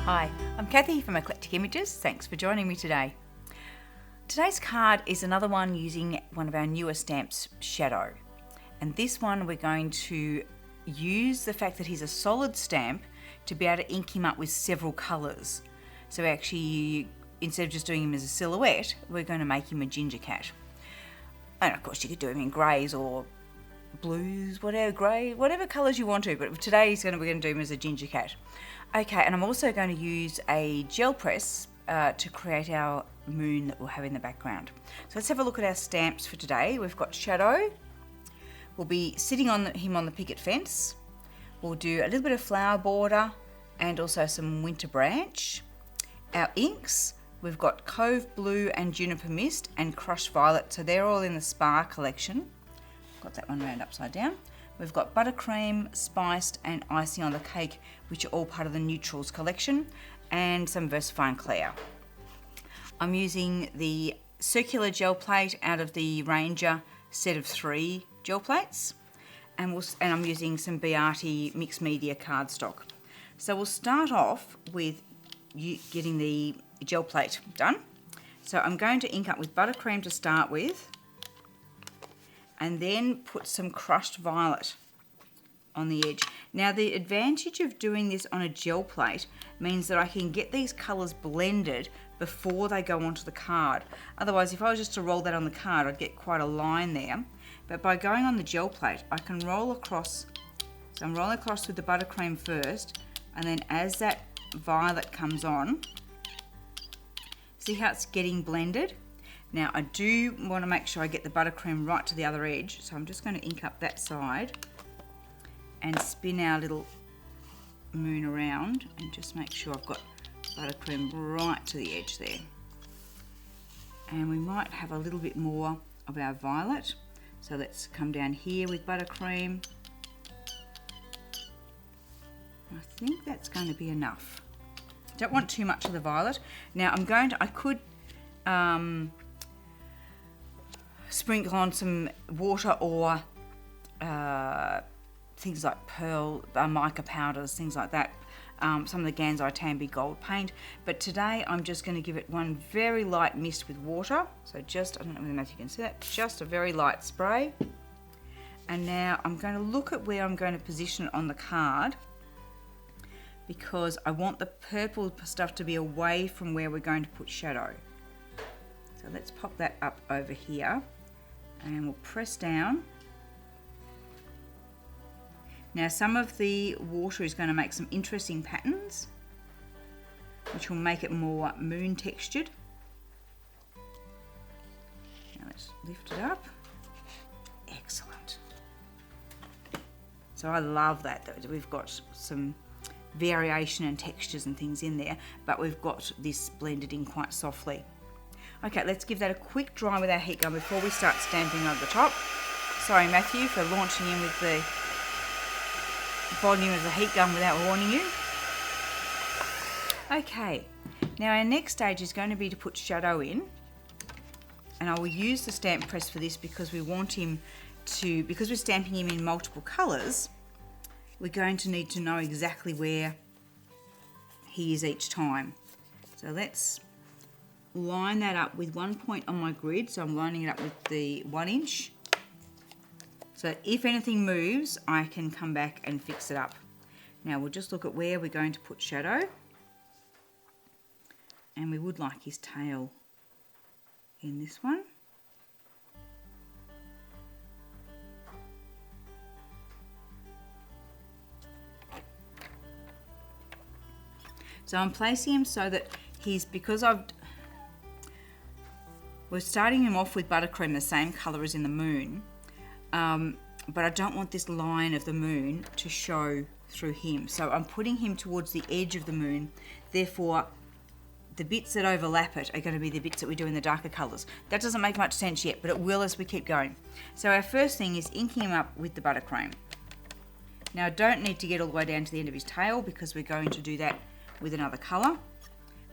Hi, I'm Cathy from Eclectic Images. Thanks for joining me today. Today's card is another one using one of our newer stamps, Shadow. And this one we're going to use the fact that he's a solid stamp to be able to ink him up with several colours. So actually, instead of just doing him as a silhouette, we're going to make him a ginger cat. And of course you could do him in greys or blues, whatever, grey, whatever colours you want to, but today we're going to do him as a ginger cat. Okay, and I'm also going to use a gel press to create our moon that we'll have in the background. So let's have a look at our stamps for today. We've got Shadow. We'll be sitting on him on the picket fence. We'll do a little bit of flower border and also some winter branch. Our inks, we've got Cove Blue and Juniper Mist and Crushed Violet, so they're all in the Spa collection. Got that one round upside down. We've got Buttercream, Spiced and Icing on the Cake, which are all part of the Neutrals collection, and some Versafine Clear. I'm using the circular gel plate out of the Ranger set of 3 gel plates, and I'm using some Beati mixed media cardstock. So we'll start off with getting the gel plate done. So I'm going to ink up with Buttercream to start with, and then put some Crushed Violet on the edge. Now the advantage of doing this on a gel plate means that I can get these colours blended before they go onto the card. Otherwise, if I was just to roll that on the card, I'd get quite a line there. But by going on the gel plate, I can roll across. So I'm rolling across with the Buttercream first, and then as that violet comes on, see how it's getting blended? Now I do want to make sure I get the Buttercream right to the other edge, so I'm just going to ink up that side and spin our little moon around and just make sure I've got Buttercream right to the edge there. And we might have a little bit more of our violet, so let's come down here with Buttercream. I think that's going to be enough. Don't want too much of the violet. Now I could sprinkle on some water or things like pearl, mica powders, things like that. Some of the Gansai Tambi gold paint. But today I'm just going to give it one very light mist with water. So just, I don't know if you can see that, just a very light spray. And now I'm going to look at where I'm going to position it on the card, because I want the purple stuff to be away from where we're going to put Shadow. So let's pop that up over here and we'll press down. Now some of the water is going to make some interesting patterns, which will make it more moon textured. Now let's lift it up. Excellent. So I love that we've got some variation and textures and things in there, but we've got this blended in quite softly. Okay, let's give that a quick dry with our heat gun before we start stamping over the top. Sorry Matthew for launching in with the volume of the heat gun without warning you. Okay, now our next stage is going to be to put Shadow in, and I will use the stamp press for this because we want him to, because we're stamping him in multiple colours, we're going to need to know exactly where he is each time. So let's line that up with 1 point on my grid. So I'm lining it up with the 1 inch. So if anything moves, I can come back and fix it up. Now we'll just look at where we're going to put Shadow. And we would like his tail in this one. So I'm placing him so that we're starting him off with Buttercream, the same colour as in the moon, but I don't want this line of the moon to show through him. So I'm putting him towards the edge of the moon, therefore the bits that overlap it are going to be the bits that we do in the darker colours. That doesn't make much sense yet, but it will as we keep going. So our first thing is inking him up with the Buttercream. Now I don't need to get all the way down to the end of his tail because we're going to do that with another colour.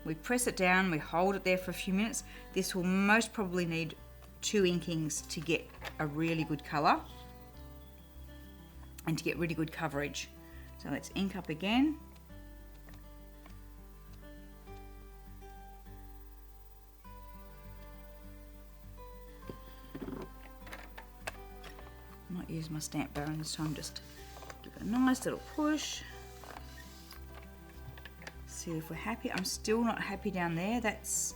We press it down, we hold it there for a few minutes. This will most probably need 2 inkings to get a really good colour and to get really good coverage. So let's ink up again. use my stamp baron this time, just give it a nice little push. See if we're happy. I'm still not happy down there. That's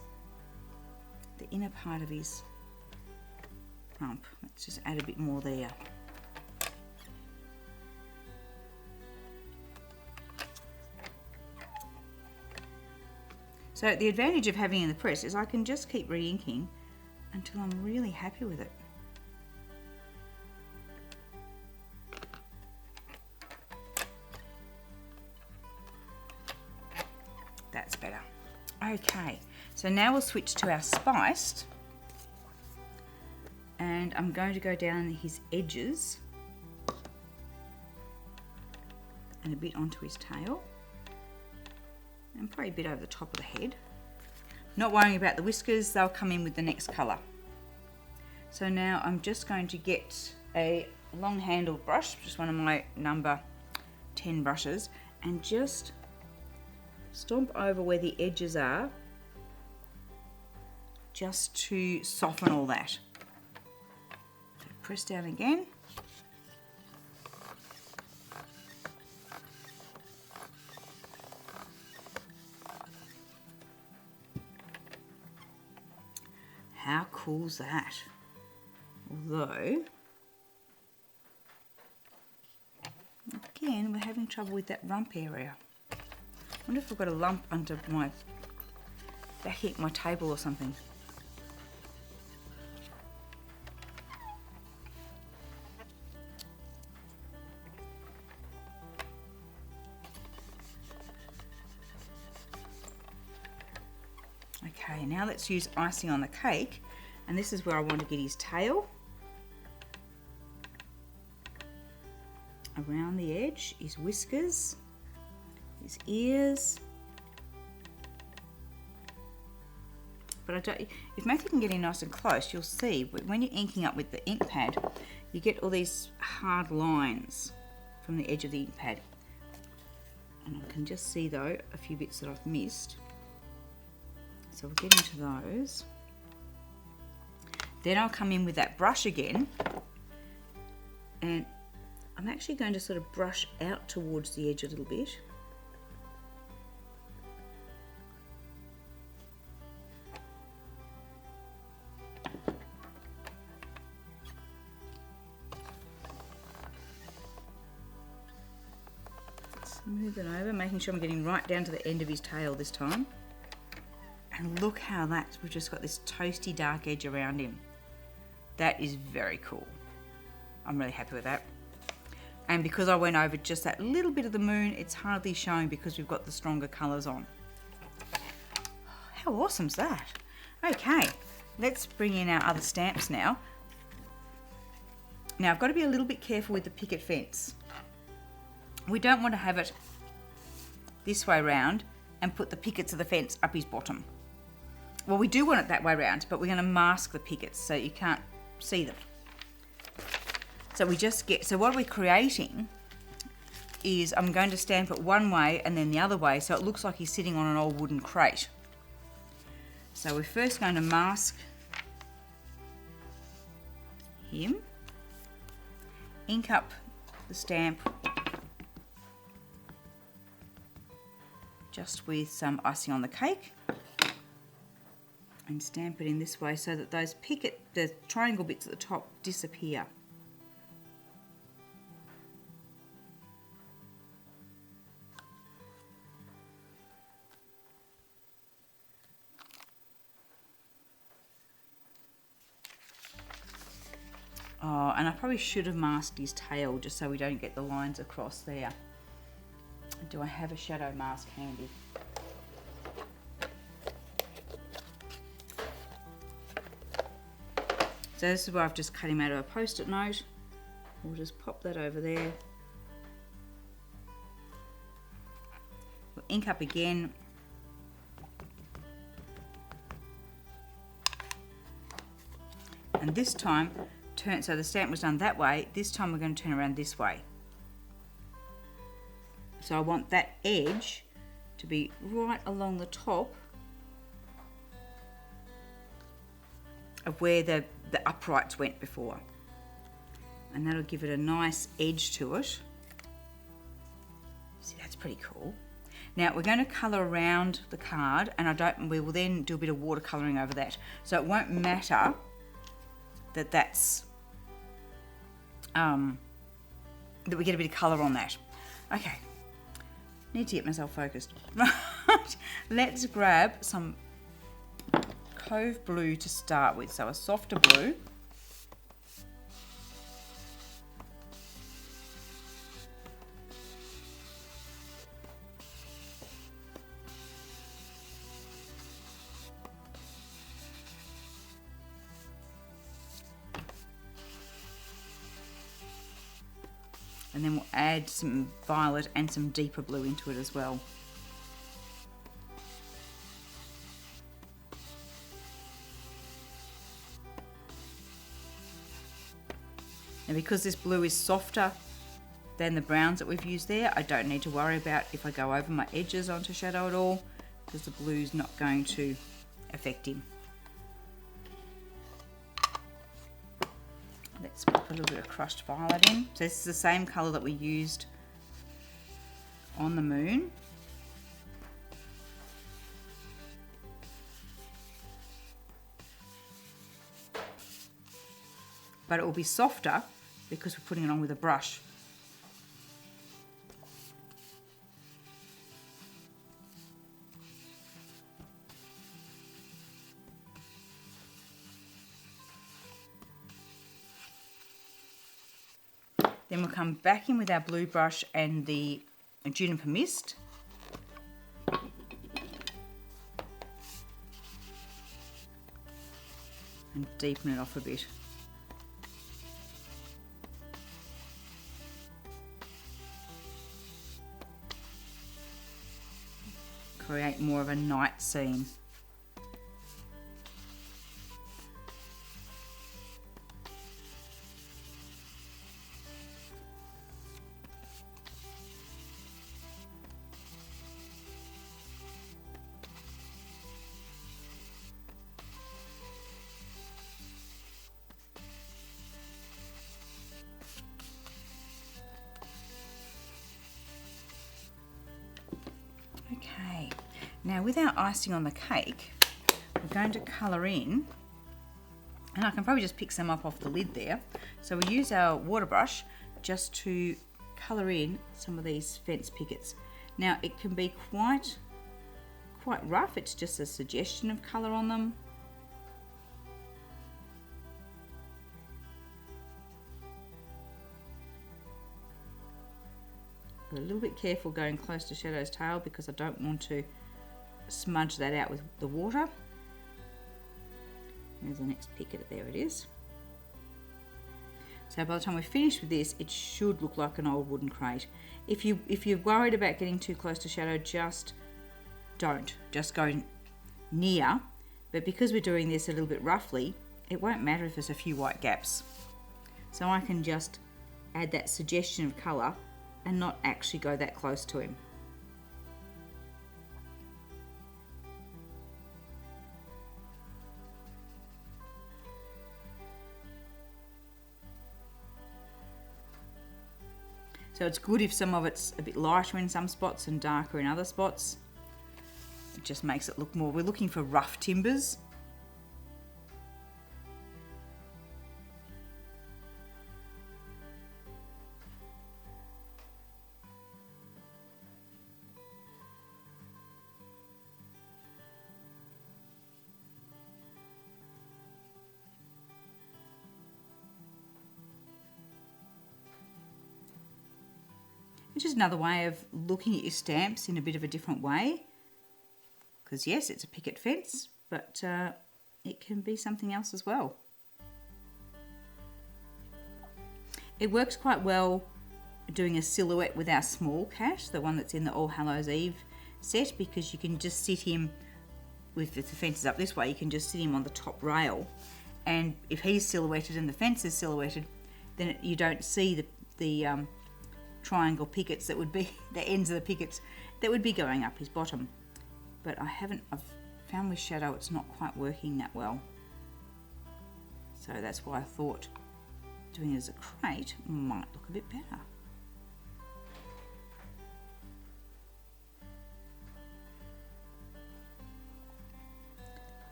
the inner part of his rump. Let's just add a bit more there. So the advantage of having it in the press is I can just keep re-inking until I'm really happy with it. That's better. Okay, so now we'll switch to our spiced, and I'm going to go down his edges and a bit onto his tail, and probably a bit over the top of the head. Not worrying about the whiskers, they'll come in with the next colour. So now I'm just going to get a long handled brush, just one of my number 10 brushes, and just stomp over where the edges are, just to soften all that. So press down again. How cool's that? Although, again, we're having trouble with that rump area. I wonder if I've got a lump under my back of my table or something. Okay, now let's use icing on the cake, and this is where I want to get his tail. Around the edge, his whiskers, his ears. But I don't, if Matthew can get in nice and close, you'll see when you're inking up with the ink pad, you get all these hard lines from the edge of the ink pad. And I can just see though a few bits that I've missed. So we'll get into those. Then I'll come in with that brush again, and I'm actually going to sort of brush out towards the edge a little bit. Smooth it over, making sure I'm getting right down to the end of his tail this time. And look how we've just got this toasty dark edge around him. That is very cool. I'm really happy with that. And because I went over just that little bit of the moon, it's hardly showing because we've got the stronger colours on. How awesome's that? Okay, let's bring in our other stamps now. Now I've got to be a little bit careful with the picket fence. We don't want to have it this way round and put the pickets of the fence up his bottom. Well, we do want it that way round, but we're going to mask the pickets so you can't see them. So we just get, so what we're creating is I'm going to stamp it one way and then the other way so it looks like he's sitting on an old wooden crate. So we're first going to mask him, ink up the stamp just with some icing on the cake, and stamp it in this way so that those the triangle bits at the top disappear. Oh, and I probably should have masked his tail just so we don't get the lines across there. Do I have a shadow mask handy? So this is where I've just cut him out of a post-it note. We'll just pop that over there. We'll ink up again. And this time, so the stamp was done that way, this time we're going to turn around this way. So I want that edge to be right along the top of where the uprights went before. and that'll give it a nice edge to it. See, that's pretty cool. Now we're going to colour around the card, and we will then do a bit of watercolouring over that. So it won't matter that that's that we get a bit of colour on that. Okay, need to get myself focused. Right, let's grab some Cove Blue to start with, so a softer blue. And then we'll add some violet and some deeper blue into it as well. Now because this blue is softer than the browns that we've used there, I don't need to worry about if I go over my edges onto shadow at all, because the blue's not going to affect him. Let's put a little bit of crushed violet in. So this is the same colour that we used on the moon. But it will be softer because we're putting it on with a brush. Then we'll come back in with our blue brush and the juniper mist. And deepen it off a bit. Create more of a night scene. Okay, now with our icing on the cake, we're going to colour in, and I can probably just pick some up off the lid there. So we use our water brush just to colour in some of these fence pickets. Now it can be quite rough, it's just a suggestion of colour on them. But a little bit careful going close to Shadow's tail because I don't want to smudge that out with the water. There's the next picket, there it is. So by the time we're finished with this, it should look like an old wooden crate. If you're worried about getting too close to Shadow, just don't. Just go near. But because we're doing this a little bit roughly, it won't matter if there's a few white gaps. So I can just add that suggestion of colour and not actually go that close to him. So it's good if some of it's a bit lighter in some spots and darker in other spots. It just makes it look more, we're looking for rough timbers. It's just another way of looking at your stamps in a bit of a different way. Because yes, it's a picket fence, but it can be something else as well. It works quite well doing a silhouette with our small cat, the one that's in the All Hallows Eve set, because you can just sit him, with the fence is up this way, you can just sit him on the top rail. And if he's silhouetted and the fence is silhouetted, then you don't see the triangle pickets that would be the ends of the pickets that would be going up his bottom. But I've found with Shadow it's not quite working that well. So that's why I thought doing it as a crate might look a bit better.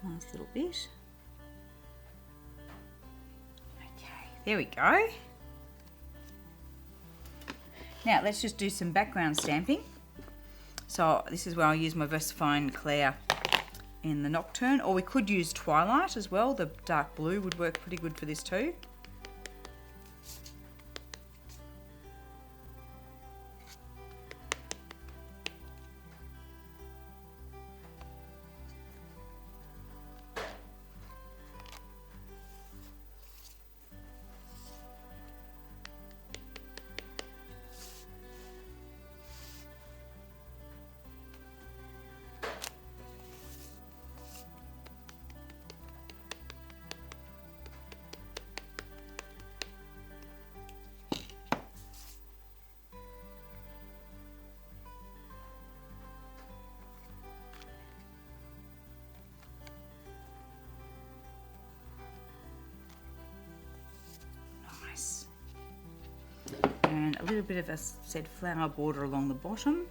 Nice little bit. Okay, there we go. Now let's just do some background stamping. So this is where I'll use my VersaFine Clear in the Nocturne, or we could use Twilight as well. The dark blue would work pretty good for this too. And a little bit of a said flower border along the bottom.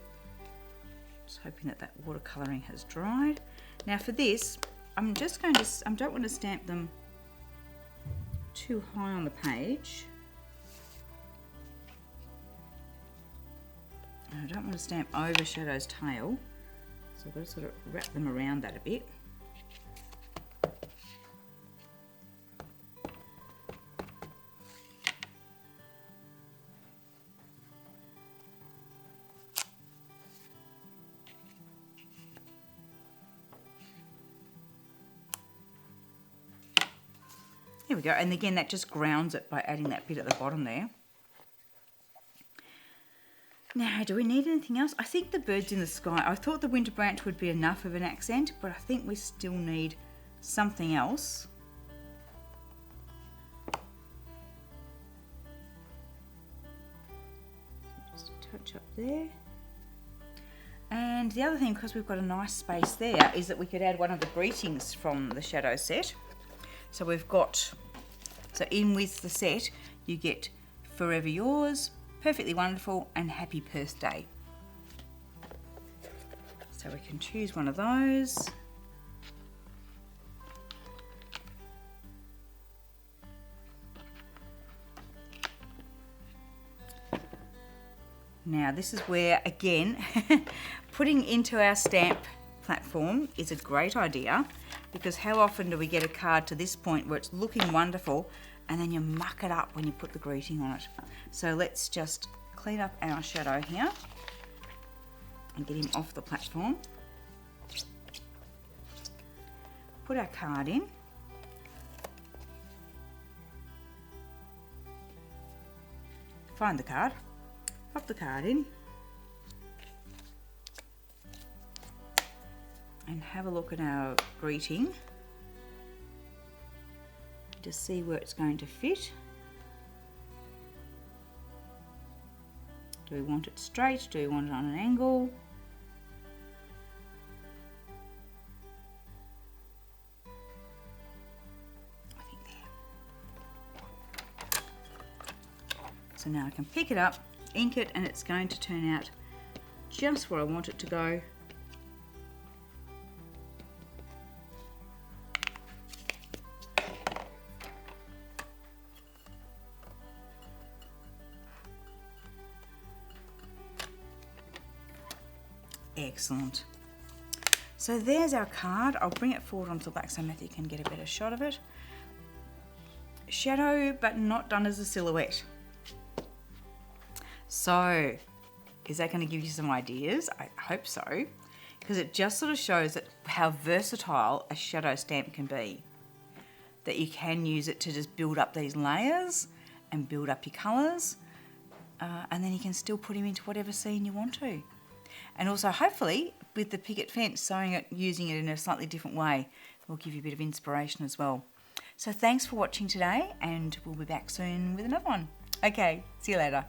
Just hoping that that watercolouring has dried. Now for this, I'm just going to, I don't want to stamp them too high on the page. And I don't want to stamp over Shadow's tail. So I've got to sort of wrap them around that a bit. There we go, and again that just grounds it by adding that bit at the bottom there. Now, do we need anything else? I think the birds in the sky, I thought the winter branch would be enough of an accent, but I think we still need something else. Just a touch up there. And the other thing, because we've got a nice space there, is that we could add one of the greetings from the Shadow set. So we've got, so in with the set, you get Forever Yours, Perfectly Wonderful, and Happy Birthday. So we can choose one of those. Now this is where, again, putting into our stamp platform is a great idea, because how often do we get a card to this point where it's looking wonderful and then you muck it up when you put the greeting on it. So let's just clean up our Shadow here and get him off the platform. Put our card in. Find the card. Pop the card in. And have a look at our greeting. Just see where it's going to fit. Do we want it straight? Do we want it on an angle? I think there. So now I can pick it up, ink it, and it's going to turn out just where I want it to go. Excellent. So there's our card. I'll bring it forward onto the black so Matthew can get a better shot of it. Shadow, but not done as a silhouette. So, is that going to give you some ideas? I hope so, because it just sort of shows that how versatile a shadow stamp can be. That you can use it to just build up these layers and build up your colours, and then you can still put him into whatever scene you want to. And also, hopefully, with the picket fence, sewing it, using it in a slightly different way, will give you a bit of inspiration as well. So thanks for watching today, and we'll be back soon with another one. Okay, see you later.